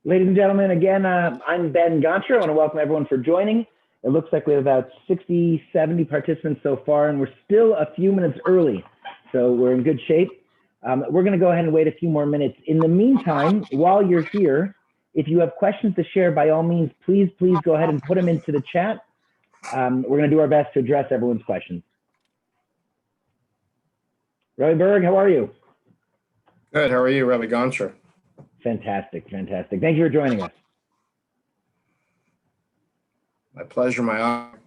Ladies and gentlemen, again, I'm Ben Gontra. I want to welcome everyone for joining. It looks like we have about 60, 70 participants so far, and we're still a few minutes early, so we're in good shape. We're going to go ahead and wait a few more minutes. In the meantime, while you're here, if you have questions to share, by all means, please go ahead and put them into the chat. We're going to do our best to address everyone's questions. Rabbi Berg, how are you? Good. How are you, Rabbi Gontra? Fantastic. Thank you for joining us. My pleasure, my honor.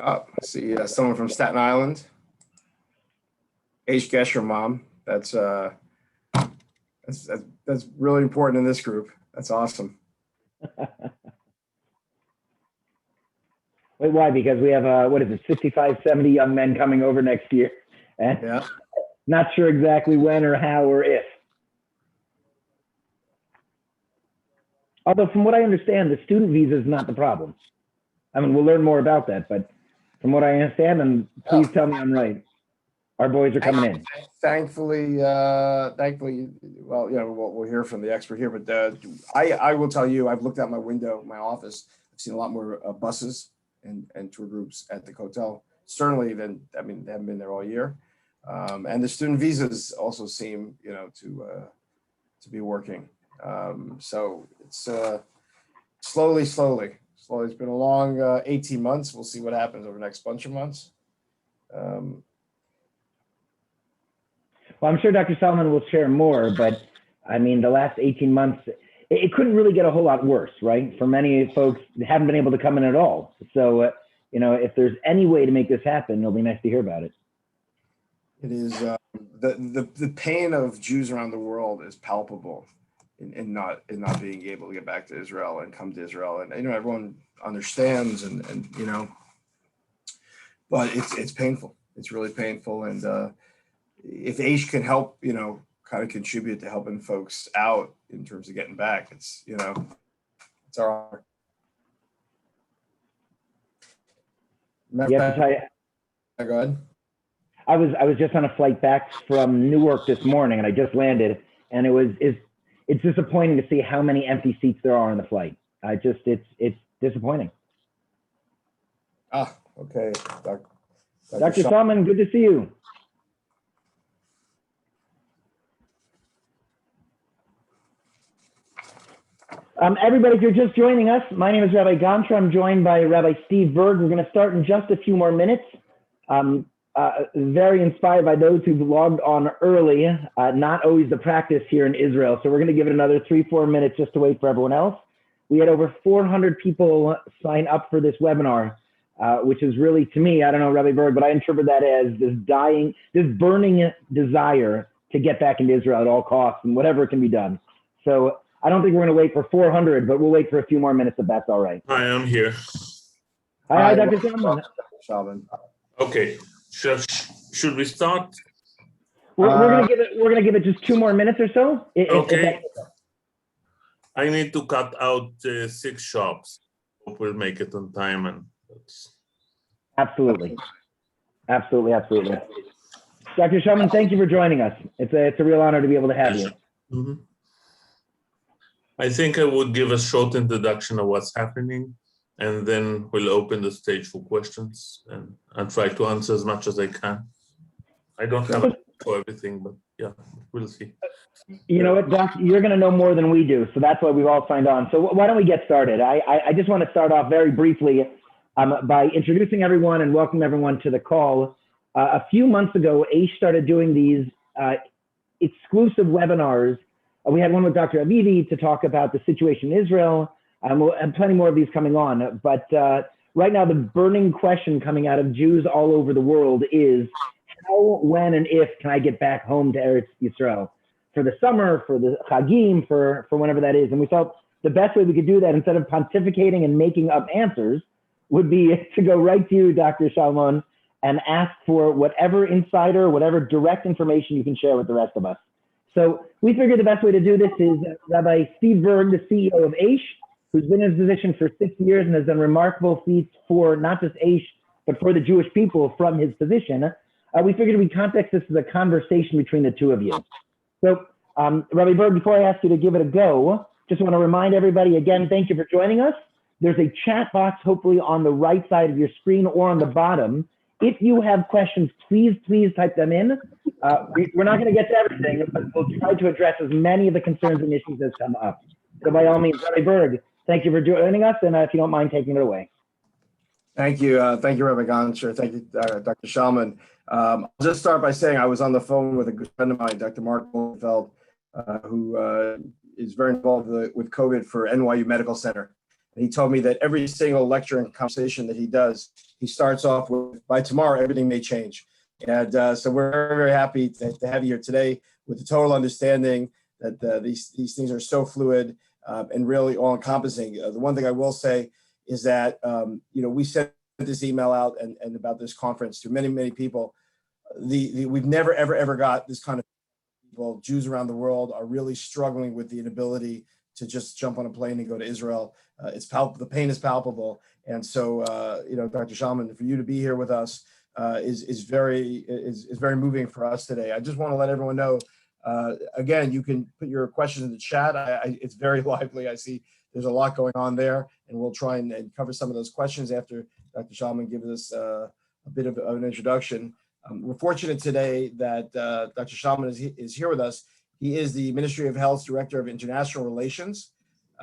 I see someone from Staten Island. Aish Gesher, mom. That's really important in this group. That's awesome. Wait, why? Because we have, 65, 70 young men coming over next year. And yeah. Not sure exactly when or how or if. Although from what I understand, the student visa is not the problem. I mean, we'll learn more about that, but from what I understand, and please tell me I'm right, our boys are coming in. Thankfully, well, we'll hear from the expert here, but I will tell you, I've looked out my window, my office, I've seen a lot more buses and tour groups at the hotel. Certainly, they haven't been there all year. And the student visas also seem, to be working. So it's slowly. It's been a long 18 months. We'll see what happens over the next bunch of months. Well, I'm sure Dr. Salmon will share more, but I mean, the last 18 months, it couldn't really get a whole lot worse, right? For many folks, they haven't been able to come in at all. So, if there's any way to make this happen, it'll be nice to hear about it. It is the pain of Jews around the world is palpable in not being able to get back to Israel and come to Israel, and everyone understands, and but it's painful. It's really painful, and if Aish can help, kind of contribute to helping folks out in terms of getting back, it's our honor. Yeah, go ahead. I was just on a flight back from Newark this morning, and I just landed, and it's disappointing to see how many empty seats there are on the flight. It's disappointing. Okay. Dr. Salmon, good to see you. Everybody, if you're just joining us, my name is Rabbi Gontra. I'm joined by Rabbi Steve Berg. We're going to start in just a few more minutes. Very inspired by those who've logged on early, not always the practice here in Israel. So we're going to give it another 3-4 minutes just to wait for everyone else. We had over 400 people sign up for this webinar, which is really, to me, I don't know, Rabbi Berg, but I interpret that as this burning desire to get back into Israel at all costs and whatever can be done. So I don't think we're going to wait for 400, but we'll wait for a few more minutes if that's all right. Hi, I'm here. Hi, Dr. Salmon. Okay. Should we start? We're gonna give it just 2 more minutes or so. Okay. I need to cut out 6 shops. Hope we'll make it on time, and absolutely. Dr. Salmon, thank you for joining us. It's a real honor to be able to have you. Mm-hmm. I think I would give a short introduction of what's happening, and then we'll open the stage for questions, and I'll try to answer as much as I can. I don't have for everything, but yeah, we'll see. You know what, Doc, you're going to know more than we do, so that's why we've all signed on. So why don't we get started? I just want to start off very briefly by introducing everyone and welcome everyone to the call. A few months ago, Aish started doing these exclusive webinars. We had one with Dr. Avivi to talk about the situation in Israel, and plenty more of these coming on. But right now, the burning question coming out of Jews all over the world is how, when, and if can I get back home to Eretz Yisrael for the summer, for the Chagim, for whenever that is. And we felt the best way we could do that, instead of pontificating and making up answers, would be to go right to you, Dr. Salmon, and ask for whatever insider, whatever direct information you can share with the rest of us. So we figured the best way to do this is Rabbi Steve Berg, the CEO of Aish, who's been in his position for 6 years and has done remarkable feats for not just Aish, but for the Jewish people from his position. we figured we'd context this as a conversation between the two of you. So, Rabbi Berg, before I ask you to give it a go, just want to remind everybody again, thank you for joining us. There's a chat box, hopefully on the right side of your screen or on the bottom. If you have questions, please type them in. We're not going to get to everything, but we'll try to address as many of the concerns and issues as come up. So by all means, Rabbi Berg, thank you for joining us, and if you don't mind taking it away. Thank you, Rabbi Gonsher. Thank you, Dr. Shalman. I'll just start by saying I was on the phone with a good friend of mine, Dr. Mark Goldfeld, who is very involved with COVID for NYU Medical Center. And he told me that every single lecture and conversation that he does, he starts off with, by tomorrow, everything may change. And so we're very, very happy to have you here today with the total understanding that these things are so fluid and really all encompassing. The one thing I will say is that, we sent this email out and about this conference to many, many people. We've never, ever got this kind of people. Jews around the world are really struggling with the inability to just jump on a plane and go to Israel. The pain is palpable. And so, Dr. Shalman, for you to be here with us is very moving for us today. I just want to let everyone know, again, you can put your questions in the chat. It's very lively. I see there's a lot going on there, and we'll try and cover some of those questions after Dr. Shalman gives us a bit of an introduction. We're fortunate today that Dr. Shalman is here with us. He is the Ministry of Health's Director of International Relations,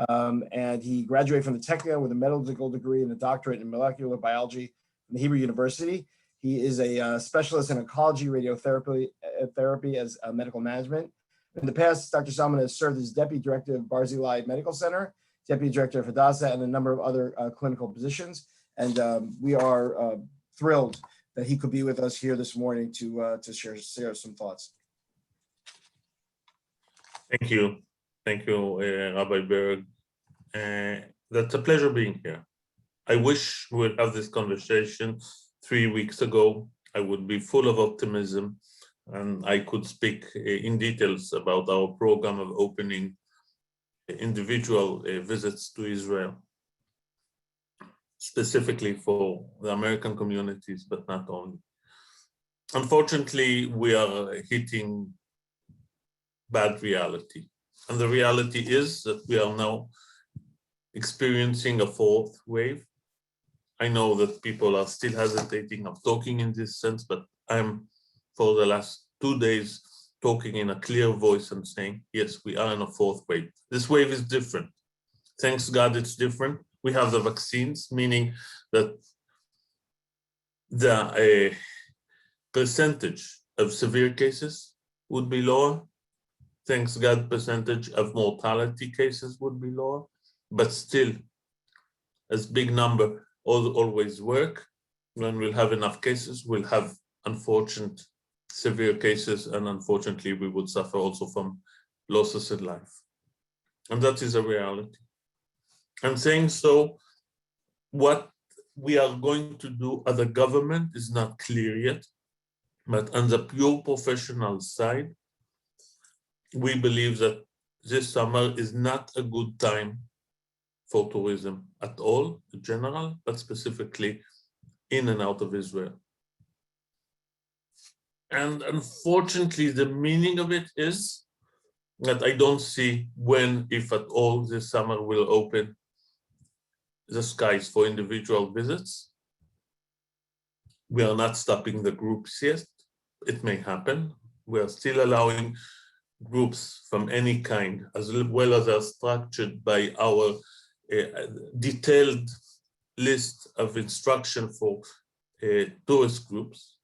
and he graduated from the Technion with a medical degree and a doctorate in molecular biology from the Hebrew University. He is a specialist in oncology radiotherapy as medical management. In the past, Dr. Salmon has served as Deputy Director of Barzilai Medical Center, Deputy Director of Hadassah, and a number of other clinical positions. And we are thrilled that he could be with us here this morning to share some thoughts. Thank you, Rabbi Berg. That's a pleasure being here. I wish we would have this conversation 3 weeks ago. I would be full of optimism, and I could speak in details about our program of opening individual visits to Israel, specifically for the American communities, but not only. Unfortunately, we are hitting bad reality. And the reality is that we are now experiencing a fourth wave. I know that people are still hesitating of talking in this sense, but I'm, for the last 2 days, talking in a clear voice and saying, yes, we are in a fourth wave. This wave is different. Thanks God it's different. We have the vaccines, meaning that the percentage of severe cases would be lower. Thanks God, percentage of mortality cases would be lower, but still, as big number always work. When we'll have enough cases, we'll have unfortunate severe cases, and unfortunately, we would suffer also from losses in life. And that is a reality. I'm saying so, what we are going to do as a government is not clear yet, but on the pure professional side, we believe that this summer is not a good time for tourism at all, in general, but specifically in and out of Israel. And unfortunately, the meaning of it is that I don't see when, if at all, this summer will open the skies for individual visits. We are not stopping the groups yet. It may happen. We are still allowing groups from any kind, as well as are structured by our detailed list of instruction for tourist groups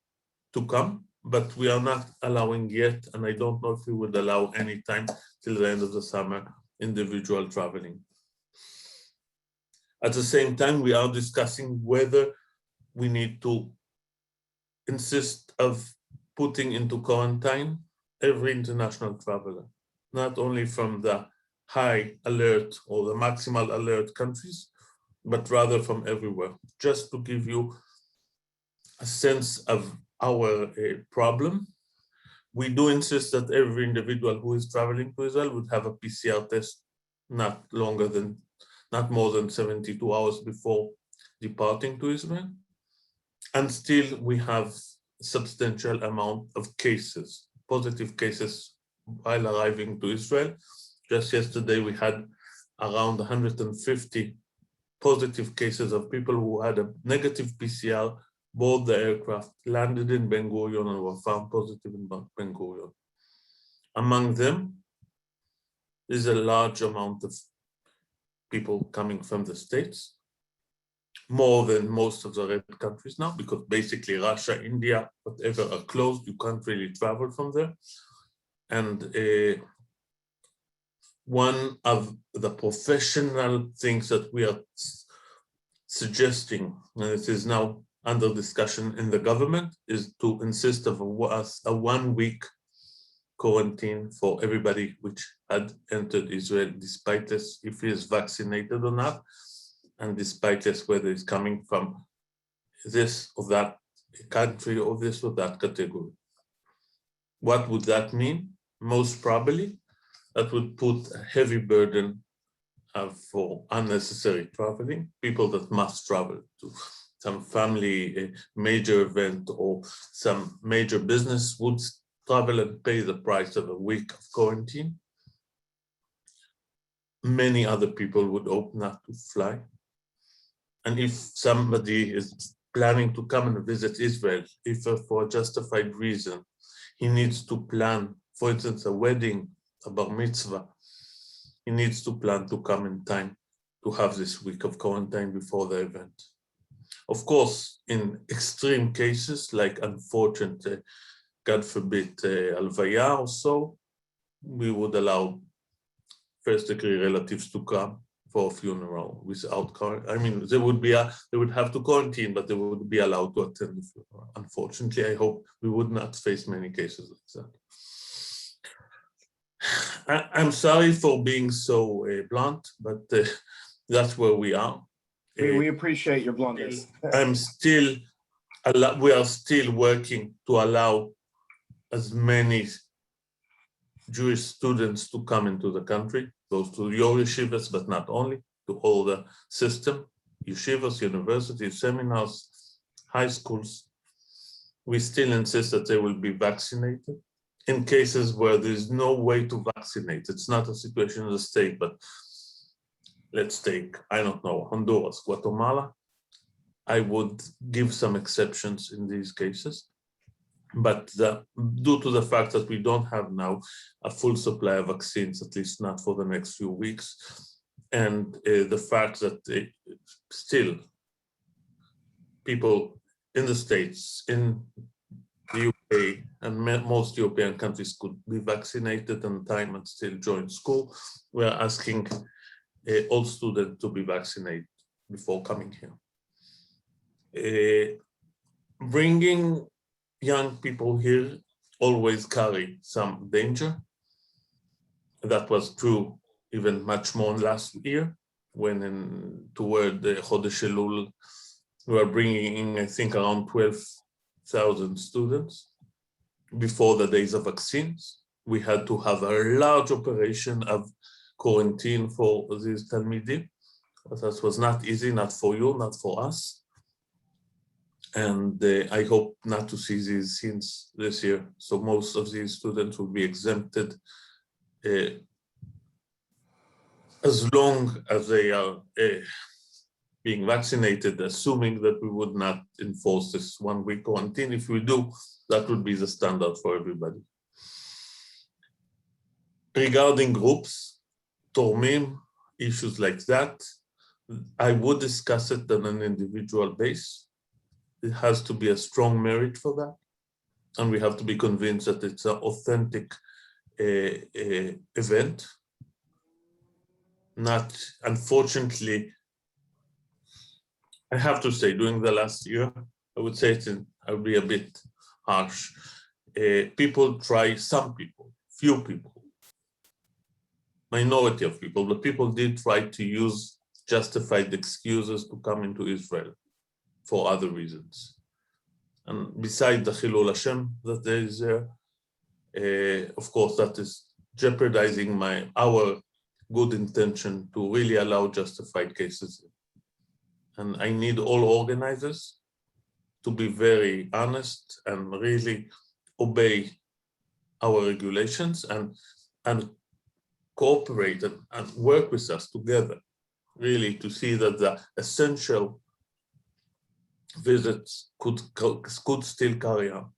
to come, but we are not allowing yet, and I don't know if we would allow any time till the end of the summer, individual traveling. At the same time, we are discussing whether we need to insist of putting into quarantine every international traveler, not only from the high alert or the maximal alert countries, but rather from everywhere. Just to give you a sense of our problem, we do insist that every individual who is traveling to Israel would have a PCR test not more than 72 hours before departing to Israel. And still we have substantial amount of cases, positive cases while arriving to Israel. Just yesterday, we had around 150 positive cases of people who had a negative PCR, board the aircraft, landed in Ben Gurion, and were found positive in Ben Gurion. Among them is a large amount of people coming from the States, more than most of the red countries now, because basically Russia, India, whatever are closed, you can't really travel from there. And one of the professional things that we are suggesting, and it is now under discussion in the government, is to insist of a 1 week quarantine for everybody which had entered Israel, despite this, if he is vaccinated or not, and despite this, whether it's coming from this or that country or this or that category. What would that mean? Most probably, that would put a heavy burden for unnecessary traveling, people that must travel to some family major event or some major business would travel and pay the price of a week of quarantine. Many other people would opt not to fly. And if somebody is planning to come and visit Israel, if for a justified reason, he needs to plan, for instance, a wedding, a bar mitzvah, he needs to plan to come in time to have this week of quarantine before the event. Of course, in extreme cases, like unfortunate, God forbid, alvaya or so, we would allow first-degree relatives to come for a funeral without quarantine. I mean, they would have to quarantine, but they would be allowed to attend the funeral. Unfortunately, I hope we would not face many cases like that. I'm sorry for being so blunt, but that's where we are. We appreciate your bluntness. We are still working to allow as many Jewish students to come into the country, those to your yeshivas, but not only, to all the system, yeshivas, universities, seminars, high schools. We still insist that they will be vaccinated. In cases where there's no way to vaccinate, it's not a situation in the state, but let's take, I don't know, Honduras, Guatemala. I would give some exceptions in these cases. But due to the fact that we don't have now a full supply of vaccines, at least not for the next few weeks, and the fact that still people in the States, in the UK, and most European countries could be vaccinated in time and still join school, we are asking all students to be vaccinated before coming here. Bringing young people here always carry some danger. That was true even much more last year, when toward the Chodesh Elul, we were bringing in, I think, around 12,000 students. Before the days of vaccines, we had to have a large operation of quarantine for these Talmidim. That was not easy, not for you, not for us. And I hope not to see these scenes this year. So most of these students will be exempted as long as they are being vaccinated, assuming that we would not enforce this 1 week quarantine. If we do, that would be the standard for everybody. Regarding groups, Tormim, issues like that, I would discuss it on an individual basis. It has to be a strong merit for that. And we have to be convinced that it's an authentic event. Not, unfortunately, I have to say, during the last year, I would say I would be a bit harsh. Some people, few people, minority of people, but people did try to use justified excuses to come into Israel for other reasons. And besides the Chilul Hashem that there is there, of course, that is jeopardizing our good intention to really allow justified cases. And I need all organizers to be very honest and really obey our regulations and cooperate and work with us together, really to see that the essential visits could still carry on.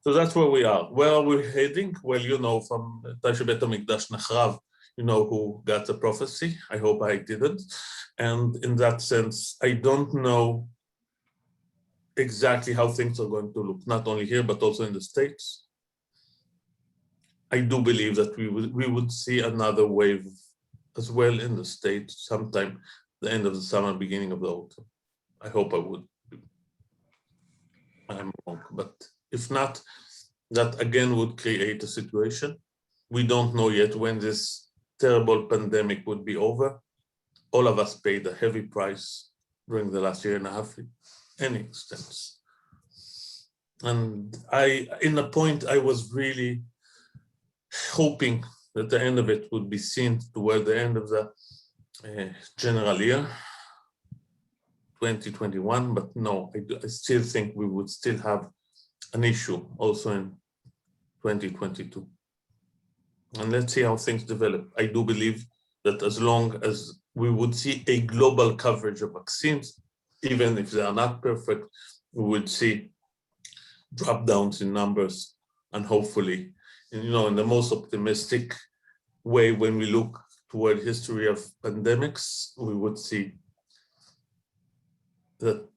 So that's where we are. Where are we heading? Well, you know, from Taisha Bet HaMikdash Nachrav, you know who got the prophecy. I hope I didn't. And in that sense, I don't know exactly how things are going to look, not only here, but also in the States. I do believe that we would see another wave as well in the States sometime the end of the summer, beginning of the autumn. I hope I would. I'm wrong, but if not, that again would create a situation. We don't know yet when this terrible pandemic would be over. All of us paid a heavy price during the last year and a half, in any extent. And in a point, I was really hoping that the end of it would be seen toward the end of the general year, 2021, but no, I still think we would still have an issue also in 2022. And let's see how things develop. I do believe that as long as we would see a global coverage of vaccines, even if they are not perfect, we would see drop downs in numbers, and hopefully, you know, in the most optimistic way, when we look toward history of pandemics, we would see that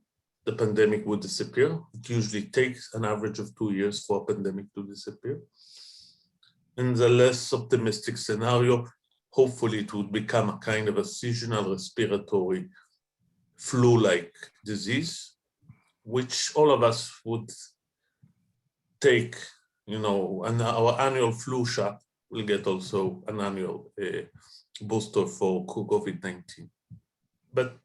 the pandemic would disappear. It usually takes an average of 2 years for a pandemic to disappear. In the less optimistic scenario, hopefully it would become a kind of a seasonal respiratory flu-like disease, which all of us would take, you know, and our annual flu shot will get also an annual booster for COVID-19. But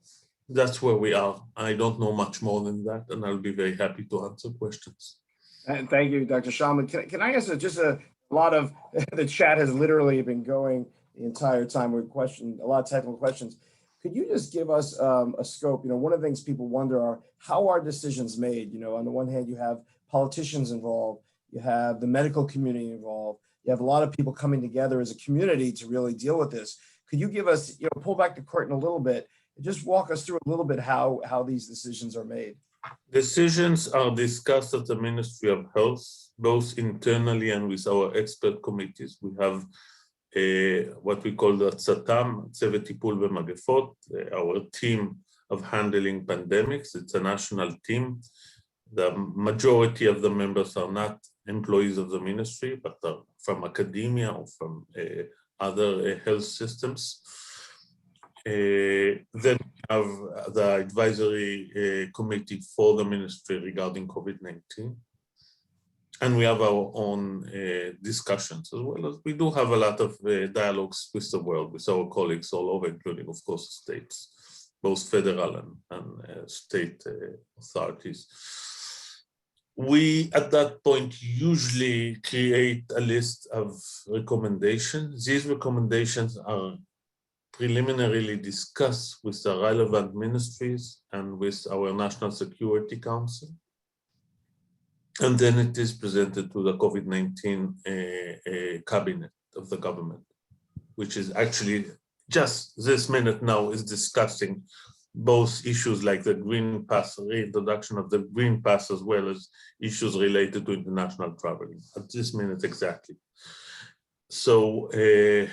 that's where we are. I don't know much more than that, and I'll be very happy to answer questions. And thank you, Dr. Salmon. Can I ask just a lot of the chat has literally been going the entire time with a lot of technical questions. Could you just give us a scope? You know, one of the things people wonder are how are decisions made? You know, on the one hand, you have politicians involved, you have the medical community involved, you have a lot of people coming together as a community to really deal with this. Could you give us, you know, pull back the curtain a little bit and just walk us through a little bit how these decisions are made? Decisions are discussed at the Ministry of Health, both internally and with our expert committees. We have what we call the TSATAM, צוות טיפול במגפות, our team of handling pandemics. It's a national team. The majority of the members are not employees of the ministry, but are from academia or from other health systems. Then we have the advisory committee for the ministry regarding COVID-19. And we have our own discussions, as well as we do have a lot of dialogues with the world, with our colleagues all over, including, of course, the states, both federal and state authorities. We, at that point, usually create a list of recommendations. These recommendations are preliminarily discussed with the relevant ministries and with our National Security Council. And then it is presented to the COVID-19 cabinet of the government, which is actually just this minute now is discussing both issues like the Green Pass, reintroduction of the Green Pass, as well as issues related to international traveling at this minute exactly. So the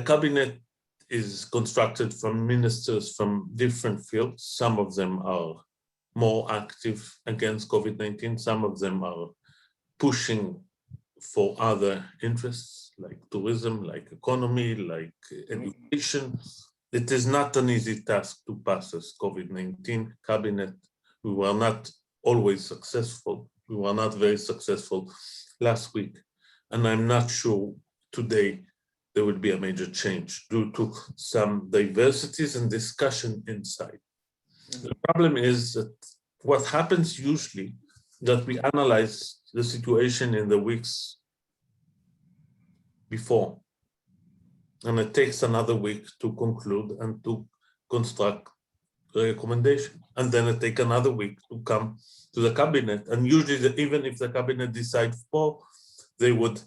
cabinet is constructed from ministers from different fields. Some of them are more active against COVID-19. Some of them are pushing for other interests like tourism, like economy, like education. It is not an easy task to pass as COVID-19 cabinet. We were not always successful. We were not very successful last week. And I'm not sure today there will be a major change due to some diversities and discussion inside. The problem is that what happens usually that we analyze the situation in the weeks before, and it takes another week to conclude and to construct recommendation, and then it take another week to come to the cabinet. And usually, even if the cabinet decides for, they would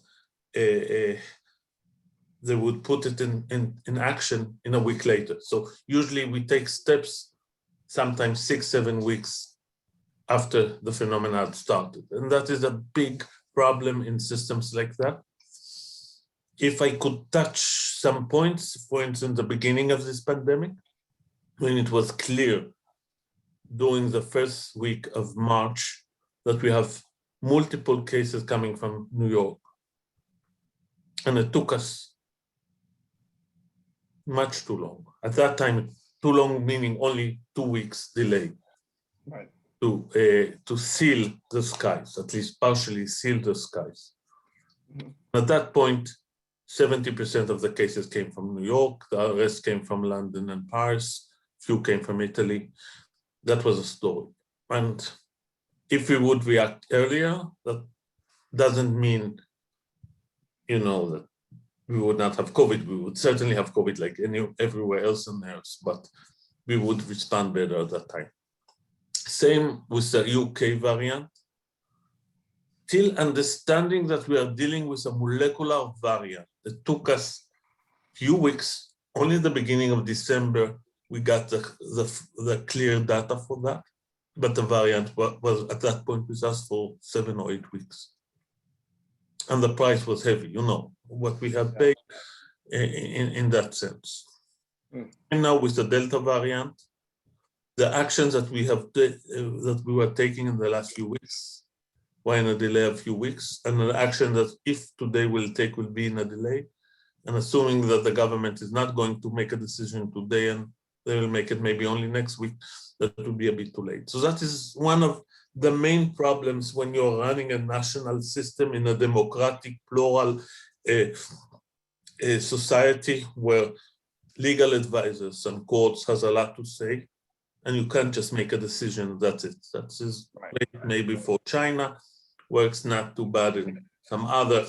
put it in action in a week later. So usually we take steps sometimes 6-7 weeks after the phenomenon had started, and that is a big problem in systems like that. If I could touch some points, for instance, the beginning of this pandemic, when it was clear during the first week of March that we have multiple cases coming from New York. And it took us much too long. At that time, too long meaning only 2 weeks delay. Right. To seal the skies, at least partially seal the skies. At that point, 70% of the cases came from New York, the rest came from London and Paris, few came from Italy. That was a story. And if we would react earlier, that doesn't mean, that we would not have COVID. We would certainly have COVID like everywhere else on Earth, but we would respond better at that time. Same with the UK variant. Till understanding that we are dealing with a molecular variant, it took us few weeks. Only at the beginning of December, we got the clear data for that. But the variant was at that point with us for 7 or 8 weeks. And the price was heavy, what we had paid in that sense. And now with the Delta variant, the actions that we were taking in the last few weeks were in a delay of a few weeks, and an action that if today will be in a delay, and assuming that the government is not going to make a decision today and they will make it maybe only next week, that will be a bit too late. So that is one of the main problems when you're running a national system in a democratic, plural society where legal advisors and courts has a lot to say, and you can't just make a decision, that's it. That is maybe for China, works not too bad in some other,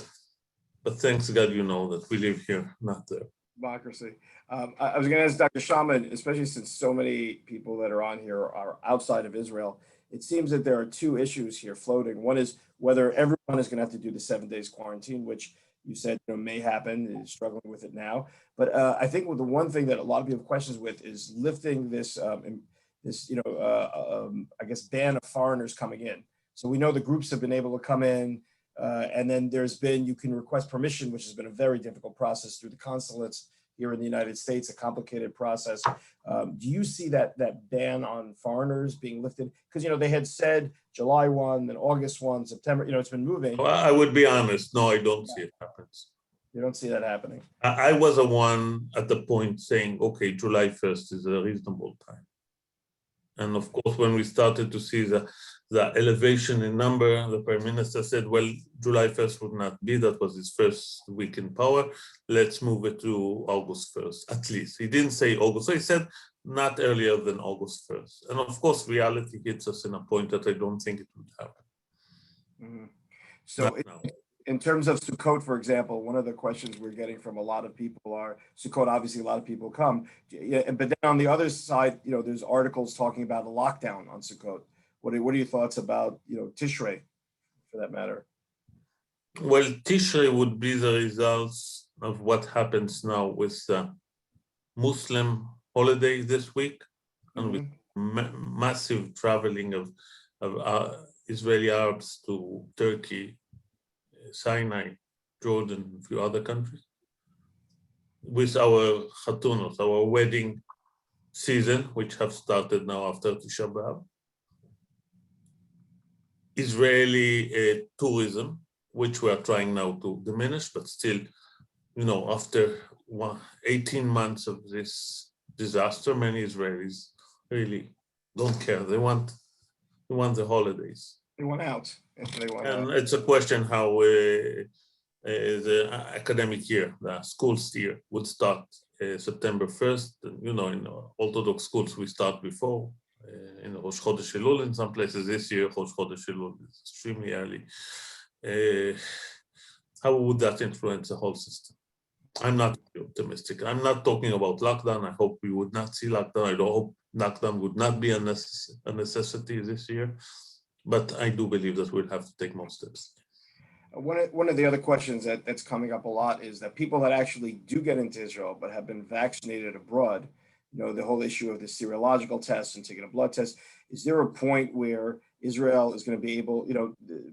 but thanks God, that we live here, not there. Democracy. I was going to ask Dr. Shaman, especially since so many people that are on here are outside of Israel, it seems that there are two issues here floating. One is whether everyone is going to have to do the 7 days quarantine, which you said may happen, is struggling with it now. But I think the one thing that a lot of people have questions with is lifting this, I guess, ban of foreigners coming in. So we know the groups have been able to come in, and then you can request permission, which has been a very difficult process through the consulates here in the United States, a complicated process. Do you see that ban on foreigners being lifted? Because, they had said July 1, then August 1, September, it's been moving. Well, I would be honest, no, I don't see it happens. You don't see that happening? I was the one at the point saying, okay, July 1st is a reasonable time. And of course, when we started to see the elevation in number, the Prime Minister said, well, July 1st would not be, that was his first week in power. Let's move it to August 1st, at least. He didn't say August, so he said not earlier than August 1st. And of course, reality hits us in a point that I don't think it would happen. Mm-hmm. So in terms of Sukkot, for example, one of the questions we're getting from a lot of people are, Sukkot, obviously a lot of people come, but then on the other side, there's articles talking about a lockdown on Sukkot. What are your thoughts about, Tishrei, for that matter? Well, Tishrei would be the results of what happens now with the Muslim holiday this week, and with massive traveling of Israeli Arabs to Turkey, Sinai, Jordan, a few other countries. With our chatunos, our wedding season, which have started now after Tisha B'Av. Israeli tourism, which we are trying now to diminish, but still, after 18 months of this disaster, many Israelis really don't care. They want the holidays. They want out. And it's a question how the academic year, the school's year, would start September 1st. In Orthodox schools, we start before. In Rosh Chodesh Elul, in some places this year, Rosh Chodesh Elul is extremely early. How would that influence the whole system? I'm not optimistic. I'm not talking about lockdown. I hope we would not see lockdown. I don't hope Knockdown would not be a necessity this year, but I do believe that we'll have to take more steps. One of the other questions that's coming up a lot is that people that actually do get into Israel but have been vaccinated abroad, the whole issue of the serological test and taking a blood test, is there a point where Israel is going to be able,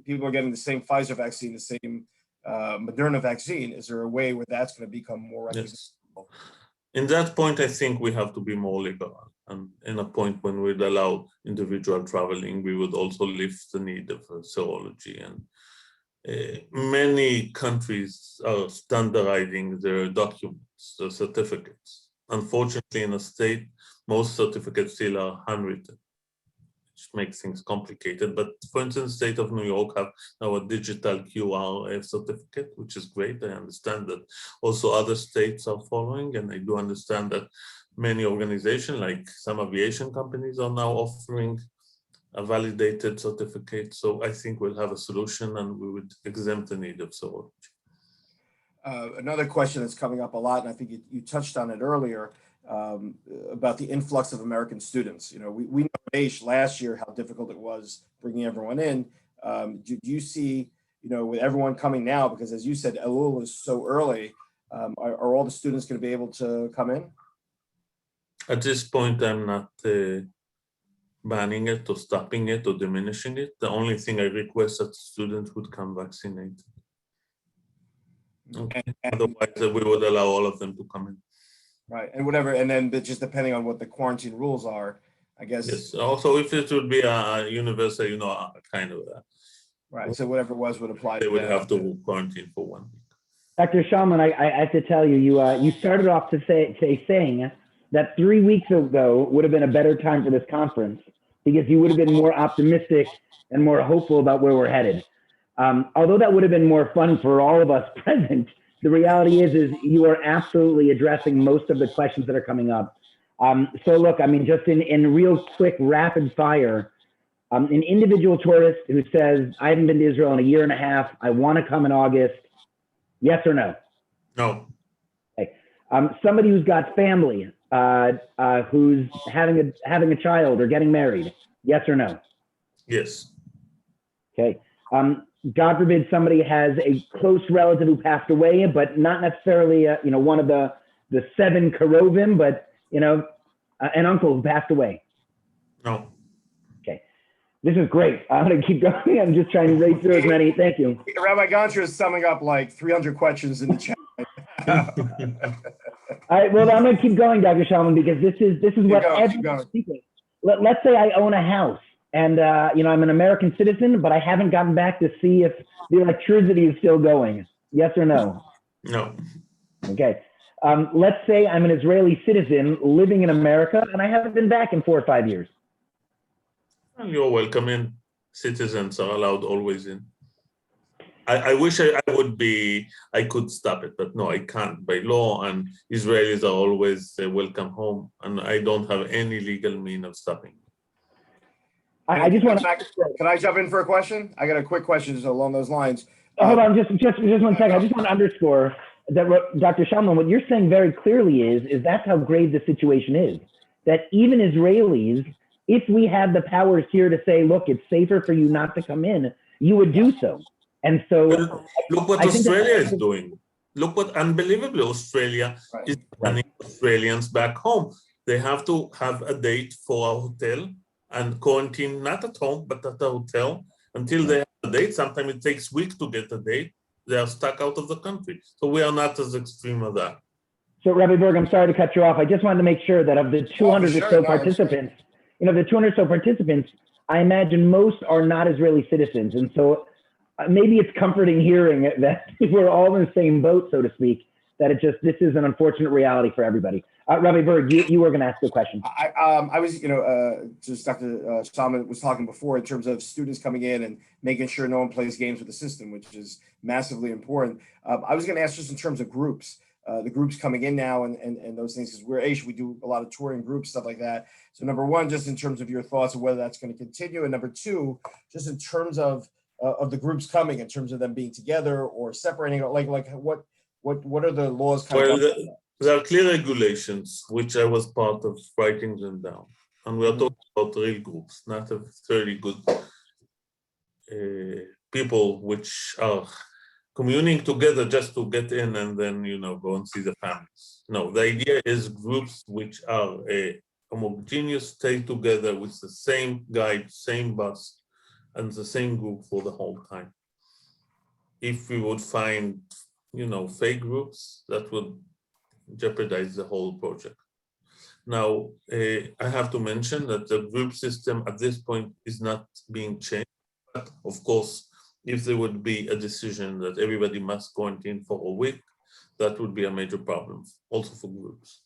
people are getting the same Pfizer vaccine, the same Moderna vaccine. Is there a way where that's going to become more recognizable? Yes. In that point, I think we have to be more liberal. And in a point when we'd allow individual traveling, we would also lift the need of serology. And many countries are standardizing their documents, their certificates. Unfortunately, in a state, most certificates still are handwritten, which makes things complicated. But for instance, the state of New York have now a digital QR certificate, which is great. I understand that also other states are following, and I do understand that many organizations, like some aviation companies, are now offering a validated certificate. So I think we'll have a solution, and we would exempt the need of serology. Another question that's coming up a lot, and I think you touched on it earlier, about the influx of American students. We know Aish last year how difficult it was bringing everyone in. Do you see, with everyone coming now, because as you said, Elul is so early, are all the students going to be able to come in? At this point, I'm not banning it or stopping it or diminishing it. The only thing I request that students would come vaccinated. Okay. Otherwise, we would allow all of them to come in. Right, and whatever, and then just depending on what the quarantine rules are, I guess. Yes. Also, if it would be a universal, kind of. Right. So whatever it was would apply. They would have to quarantine for 1 week. Dr. Salmon, I have to tell you, you started off to saying that 3 weeks ago would have been a better time for this conference because you would have been more optimistic and more hopeful about where we're headed. Although that would have been more fun for all of us present, the reality is you are absolutely addressing most of the questions that are coming up. So look, I mean, just in real quick, rapid fire, an individual tourist who says, I haven't been to Israel in a year and a half, I want to come in August, yes or no? No. Okay. Somebody who's got family, who's having a child or getting married, yes or no? Yes. Okay. God forbid somebody has a close relative who passed away, but not necessarily, one of the 7 Karovim, but, an uncle who passed away. No. Okay. This is great. I'm going to keep going. I'm just trying to read through as many. Thank you. Rabbi Gontra is summing up like 300 questions in the chat. All right. Well, I'm going to keep going, Dr. Salmon, because this is what everyone's speaking. Let's say I own a house. And, I'm an American citizen, but I haven't gotten back to see if the electricity is still going. Yes or no? No. Okay. Let's say I'm an Israeli citizen living in America, and I haven't been back in 4 or 5 years. Well, you're welcome in. Citizens are allowed always in. I wish I could stop it, but no, I can't by law, and Israelis are always welcome home, and I don't have any legal mean of stopping. I just want to. Can I jump in for a question? I got a quick question just along those lines. Hold on, just 1 second. I just want to underscore that what Dr. Salmon, what you're saying very clearly is that's how grave the situation is. That even Israelis, if we had the powers here to say, look, it's safer for you not to come in, you would do so. And so look what Australia is doing. Look what unbelievably Australia is sending Australians back home. They have to have a date for a hotel and quarantine, not at home, but at a hotel until they have a date. Sometimes it takes weeks to get a date. They are stuck out of the country. So we are not as extreme as that. So Rabbi Berg, I'm sorry to cut you off. I just wanted to make sure that of the 200 or so participants, the 200 or so participants, I imagine most are not Israeli citizens. And so maybe it's comforting hearing that we're all in the same boat, so to speak, that this is an unfortunate reality for everybody. Rabbi Berg, you were going to ask a question. I was, just Dr. Salmon was talking before in terms of students coming in and making sure no one plays games with the system, which is massively important. I was going to ask just in terms of groups, the groups coming in now and those things, because we're Aish, we do a lot of touring groups, stuff like that. So number one, just in terms of your thoughts of whether that's going to continue. And number two, just in terms of the groups coming, in terms of them being together or separating, what are the laws? There are clear regulations, which I was part of writing them down. And we are talking about real groups, not a 30 good people which are communing together just to get in and then, go and see the families. No, the idea is groups which are homogeneous, stay together with the same guide, same bus, and the same group for the whole time. If we would find, fake groups, that would jeopardize the whole project. Now, I have to mention that the group system at this point is not being changed. But of course, if there would be a decision that everybody must quarantine for a week, that would be a major problem, also for groups.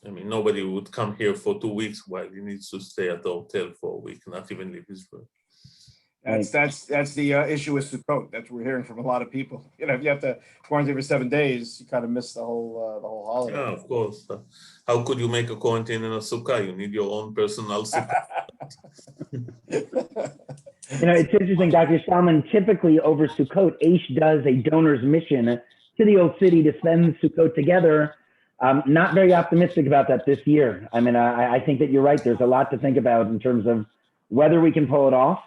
I mean, nobody would come here for 2 weeks while he needs to stay at the hotel for a week, not even leave his room. That's the issue with Sukkot. That's what we're hearing from a lot of people. If you have to quarantine for 7 days, you kind of miss the whole holiday. Yeah, of course. How could you make a quarantine in a sukkah? You need your own personal sukkah. It's interesting, Dr. Salmon, typically over Sukkot, Aish does a donor's mission to the old city to spend Sukkot together. Not very optimistic about that this year. I mean, I think that you're right. There's a lot to think about in terms of whether we can pull it off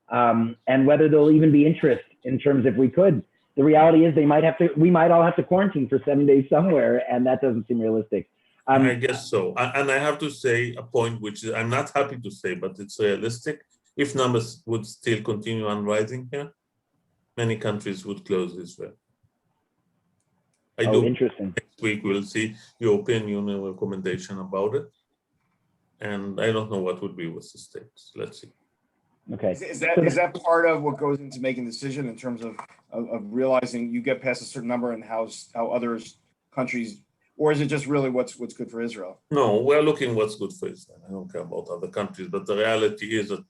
and whether there'll even be interest in terms if we could. The reality is we might all have to quarantine for 7 days somewhere, and that doesn't seem realistic. I guess so. And I have to say a point which I'm not happy to say, but it's realistic. If numbers would still continue on rising here, many countries would close Israel. Interesting. Next week we'll see European Union recommendation about it. And I don't know what would be with the states. Let's see. Okay. Is that part of what goes into making a decision in terms of realizing you get past a certain number and how others countries, or is it just really what's good for Israel? No, we're looking what's good for Israel. I don't care about other countries, but the reality is that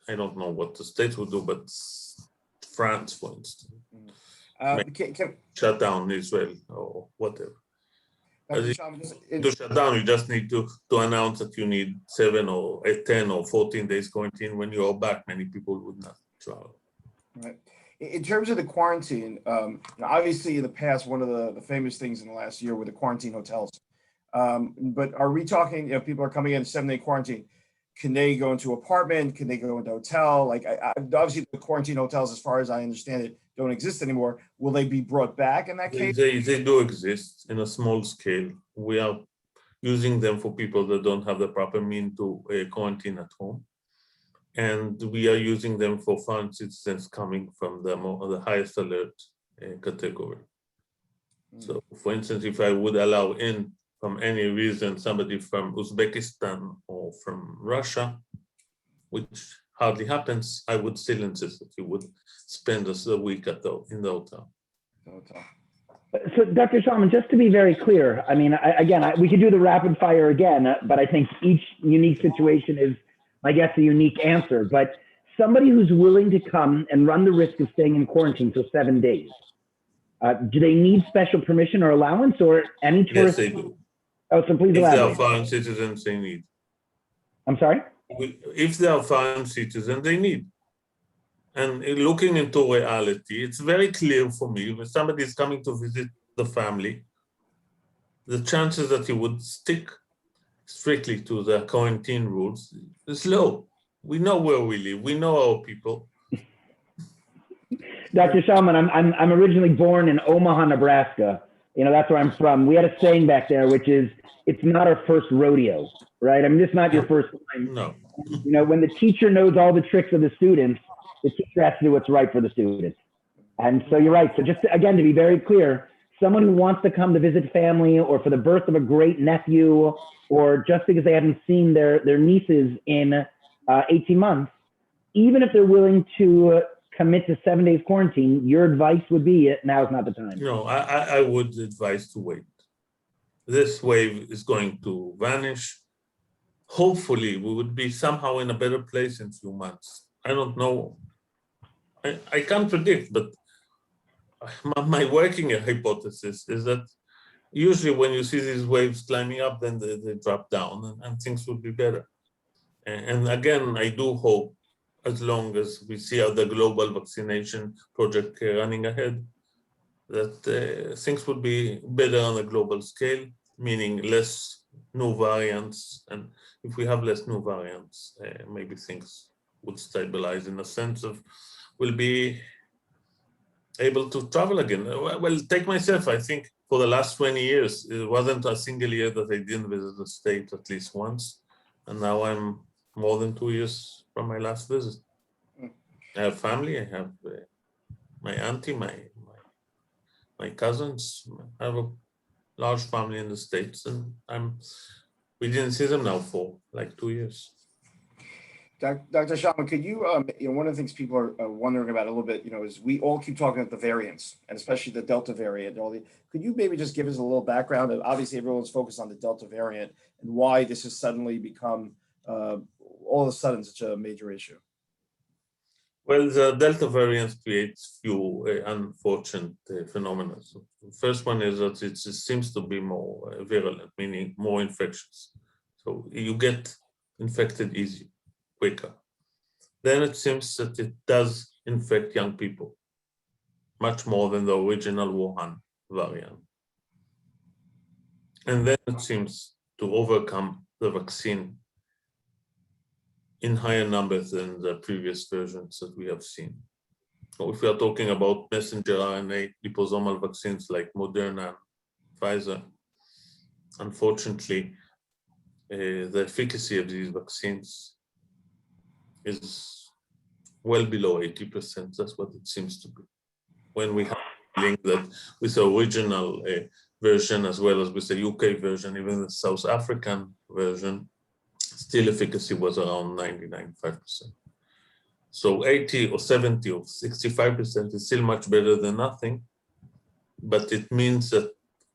I don't know what the states would do, but France, for instance, shut down Israel or whatever. To shut down, you just need to announce that you need 7 or 10 or 14 days quarantine. When you are back, many people would not travel. Right. In terms of the quarantine, obviously in the past, one of the famous things in the last year were the quarantine hotels. But are we talking, if people are coming in 7-day quarantine, can they go into apartment? Can they go into hotel? Like, obviously the quarantine hotels, as far as I understand it, don't exist anymore. Will they be brought back in that case? They do exist in a small scale. We are using them for people that don't have the proper means to quarantine at home. And we are using them for foreign citizens coming from the highest alert category. So, for instance, if I would allow in from any reason somebody from Uzbekistan or from Russia, which hardly happens, I would still insist that you would spend a week in the hotel. So, Dr. Salmon, just to be very clear, I mean, we could do the rapid fire again, but I think each unique situation is, I guess, a unique answer. But somebody who's willing to come and run the risk of staying in quarantine for 7 days, do they need special permission or allowance, or any tourist? Yes, they do. Oh, so please elaborate. If they are foreign citizens, they need. I'm sorry? If they are foreign citizens, they need. And looking into reality, it's very clear for me, when somebody is coming to visit the family, the chances that he would stick strictly to the quarantine rules is low. We know where we live. We know our people. Dr. Salmon, I'm originally born in Omaha, Nebraska. That's where I'm from. We had a saying back there, which is, it's not our first rodeo, right? I mean, it's not your first time. No. When the teacher knows all the tricks of the students, the teacher has to do what's right for the students. And so you're right. So just again, to be very clear, someone who wants to come to visit family or for the birth of a great nephew, or just because they haven't seen their nieces in 18 months, even if they're willing to commit to 7 days quarantine, your advice would be now's not the time. No, I would advise to wait. This wave is going to vanish. Hopefully, we would be somehow in a better place in a few months. I don't know. I can't predict, but my working hypothesis is that usually when you see these waves climbing up, then they drop down and things will be better. And again, I do hope, as long as we see how the global vaccination project running ahead, that things would be better on a global scale, meaning less new variants, and if we have less new variants, maybe things would stabilize in the sense of we'll be able to travel again. Well, take myself, I think for the last 20 years, it wasn't a single year that I didn't visit the States at least once. And now I'm more than 2 years from my last visit. I have family, I have my auntie, my cousins. I have a large family in the States, and we didn't see them now for like 2 years. Dr. Shaman, could you, one of the things people are wondering about a little bit, is we all keep talking about the variants, and especially the Delta variant. Could you maybe just give us a little background? Obviously, everyone's focused on the Delta variant and why this has suddenly become, all of a sudden, such a major issue. Well, the Delta variant creates few unfortunate phenomena. So the first one is that it seems to be more virulent, meaning more infectious. So you get infected easier, quicker. Then it seems that it does infect young people, much more than the original Wuhan variant. And then it seems to overcome the vaccine in higher numbers than the previous versions that we have seen. So if we are talking about messenger RNA liposomal vaccines like Moderna, Pfizer, unfortunately, the efficacy of these vaccines is well below 80%. That's what it seems to be. When we have linked that with the original version, as well as with the UK version, even the South African version, still efficacy was around 90-95%. So 80 or 70 or 65% is still much better than nothing, but it means that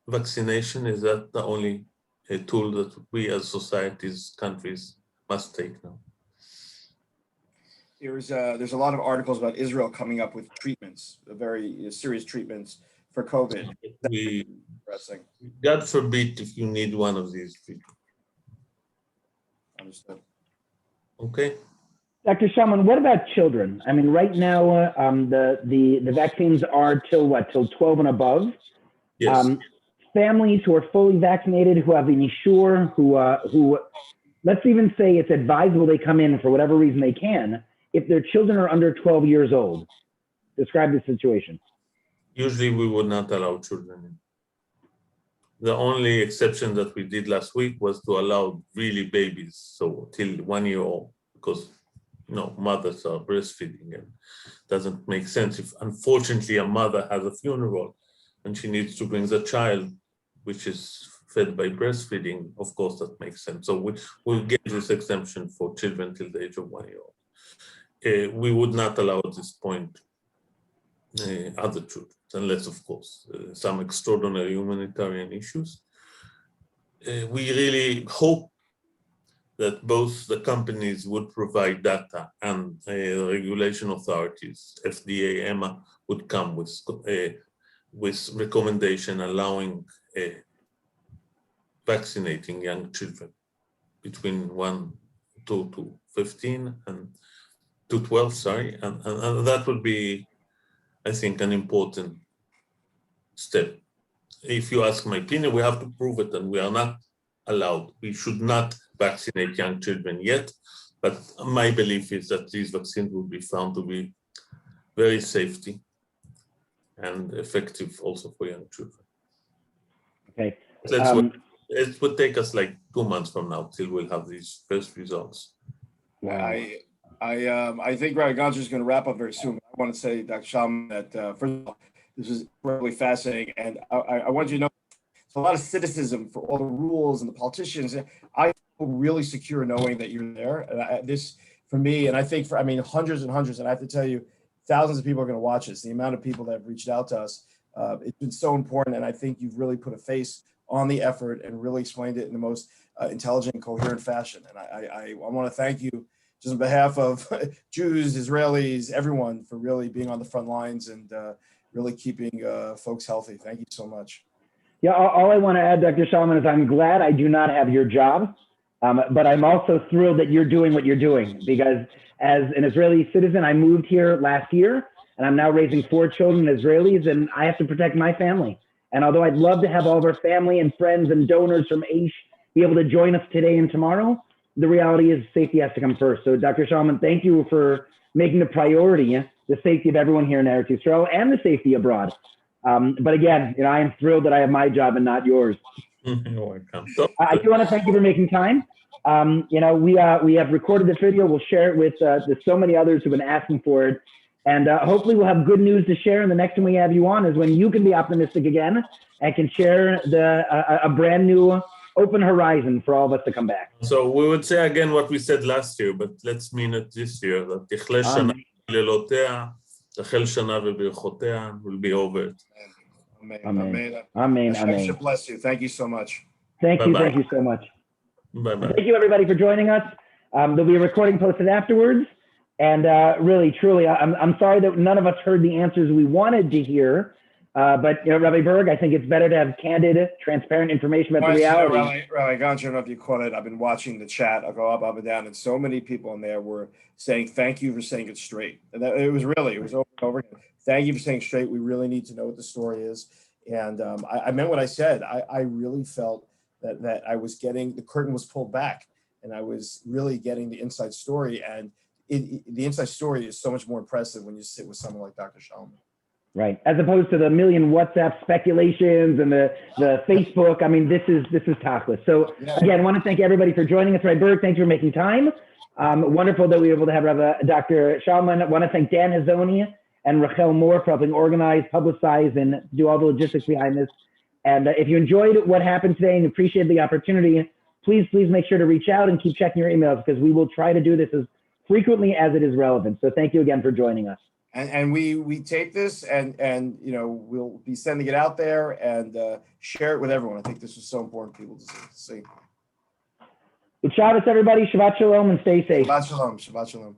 vaccination is not the only tool that we as societies, countries must take now. There's a lot of articles about Israel coming up with treatments, very serious treatments for COVID. God forbid if you need one of these treatments. Understood. Okay. Dr. Salmon, what about children? I mean, right now, the vaccines are till what? Till 12 and above. Yes. Families who are fully vaccinated, who have an issue, who let's even say it's advisable they come in for whatever reason they can, if their children are under 12 years old. Describe the situation. Usually we would not allow children in. The only exception that we did last week was to allow really babies, so till 1 year old, because mothers are breastfeeding and doesn't make sense if unfortunately a mother has a funeral and she needs to bring the child, which is fed by breastfeeding. Of course, that makes sense. So we'll get this exemption for children till the age of 1 year old. We would not allow at this point other children, unless, of course, some extraordinary humanitarian issues. We really hope that both the companies would provide data and the regulation authorities, FDA, EMA, would come with recommendation allowing vaccinating young children between 1 to 15 and to 12, sorry, and that would be, I think, an important step. If you ask my opinion, we have to prove it, and we are not allowed. We should not vaccinate young children yet, but my belief is that these vaccines will be found to be very safety and effective also for young children. Okay. It would take us like 2 months from now till we'll have these first results. Wow. I think Rabbi Gonzer is going to wrap up very soon. I want to say, Dr. Shaman, that first of all, this is really fascinating, and I want you to know there's a lot of cynicism for all the rules and the politicians. I feel really secure knowing that you're there. And this, for me, and I think for hundreds and hundreds, and I have to tell you, thousands of people are going to watch this. The amount of people that have reached out to us, it's been so important, and I think you've really put a face on the effort and really explained it in the most intelligent, coherent fashion. And I want to thank you just on behalf of Jews, Israelis, everyone, for really being on the front lines and really keeping folks healthy. Thank you so much. Yeah, all I want to add, Dr. Salmon, is I'm glad I do not have your job, but I'm also thrilled that you're doing what you're doing, because as an Israeli citizen, I moved here last year, and I'm now raising 4 children, Israelis, and I have to protect my family. And although I'd love to have all of our family and friends and donors from Aish be able to join us today and tomorrow, the reality is safety has to come first. So Dr. Salmon, thank you for making the priority the safety of everyone here in Eretz Yisrael and the safety abroad. But again, I am thrilled that I have my job and not yours. You're welcome. I do want to thank you for making time. We have recorded this video. We'll share it with so many others who've been asking for it. And hopefully we'll have good news to share. And the next time we have you on is when you can be optimistic again and can share a brand new open horizon for all of us to come back. So we would say again what we said last year, but let's mean it this year. That תכלה שנה בלילותיה, תחל שנה בברכותיה, will be over it. Amen. Amen. Hashem should bless you. Thank you so much. Thank you. Bye-bye. Thank you so much. Bye-bye. Thank you, everybody, for joining us. There'll be a recording posted afterwards. And really, truly, I'm sorry that none of us heard the answers we wanted to hear. But Rabbi Berg, I think it's better to have candid, transparent information about the reality. Rabbi Gantz, I don't know if you caught it. I've been watching the chat. I'll go up and down, and so many people in there were saying, thank you for saying it straight. And it was over and over again. Thank you for saying straight. We really need to know what the story is. And I meant what I said. I really felt that I was getting, the curtain was pulled back, and I was really getting the inside story. And the inside story is so much more impressive when you sit with someone like Dr. Salmon. Right, as opposed to the million WhatsApp speculations and the Facebook. I mean, this is tactless. So again, I want to thank everybody for joining us. Rabbi Berg, thanks for making time. Wonderful that we were able to have Dr. Salmon. I want to thank Dan Hazoni and Rachel Moore for helping organize, publicize, and do all the logistics behind this. And if you enjoyed what happened today and appreciate the opportunity, please make sure to reach out and keep checking your emails, because we will try to do this as frequently as it is relevant. So thank you again for joining us. And we tape this and we'll be sending it out there and share it with everyone. I think this is so important for people to see. Good Shabbos, everybody. Shabbat shalom and stay safe. Shabbat shalom. Shabbat shalom.